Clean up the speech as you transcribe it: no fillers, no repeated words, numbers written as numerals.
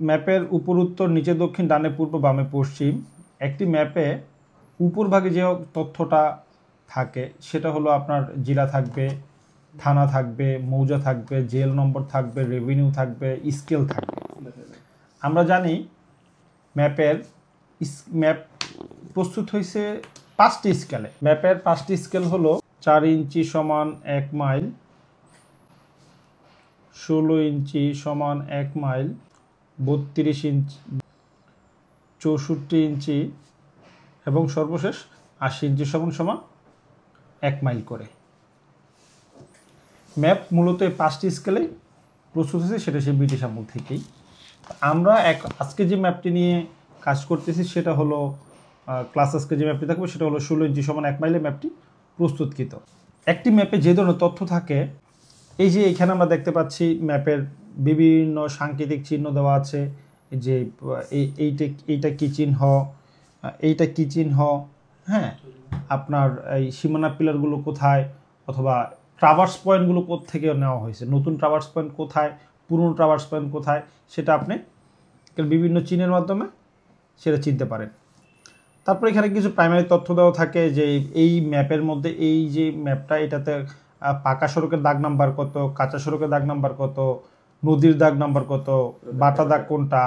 ম্যাপের উপর উত্তর, নিচে দক্ষিণ, ডানে পূর্ব, বামে পশ্চিম। একটি ম্যাপে উপর ভাগে যে তথ্যটা থাকে সেটা হলো আপনার জেলা থাকবে, থানা থাকবে, মৌজা থাকবে, জেল নম্বর থাকবে, রেভিনিউ থাকবে, স্কেল থাকবে। আমরা জানি ম্যাপ প্রস্তুত হয়েছে 5টি স্কেলে। ম্যাপের 5টি স্কেল হলো 4 ইঞ্চি সমান 1 মাইল, 16 ইঞ্চি সমান 1 মাইল, 32 ইঞ্চি, 64 ইঞ্চি এবং সর্বশেষ 80 ইঞ্চি সমান 1 মাইল করে। ম্যাপ মূলত এই 5টি স্কেলে প্রস্তুত হয়েছে, সেটা সেই ব্রিটিশ আমল থেকেই। আমরা আজকে যে ম্যাপটি নিয়ে কাজ করতেছি সেটা হলো ক্লাস আজকে যে ম্যাপটি থাকবে সেটা হলো 16 ইঞ্চি সমান 1 মাইলে ম্যাপটি প্রস্তুতকৃত। একটি ম্যাপে যে ধরনের তথ্য থাকে, এই যে এখানে আমরা দেখতে পাচ্ছি ম্যাপের বিভিন্ন সাংকেতিক চিহ্ন দেওয়া আছে, যে এইটা কি চিহ্ন, এইটা কি চিহ্ন, হ্যাঁ, আপনার এই সীমানা পিলারগুলো কোথায়, অথবা ট্রাভার্স পয়েন্টগুলো কোত্থেকে নেওয়া হয়েছে, নতুন ট্রাভার্স পয়েন্ট কোথায়, পুরনো ট্রাভার্স পয়েন্ট কোথায়, সেটা আপনি বিভিন্ন চিহ্নের মাধ্যমে সেটা চিনতে পারেন। তারপর এখানে কিছু প্রাইমারি তথ্য দেওয়া থাকে, যে এই ম্যাপের মধ্যে এই যে ম্যাপটা, এটাতে পাকা সড়কের দাগ নাম্বার কত, কাঁচা সড়কের দাগ নাম্বার কত, নদীর দাগ নাম্বার কত, বাটা দাগ কোনটা,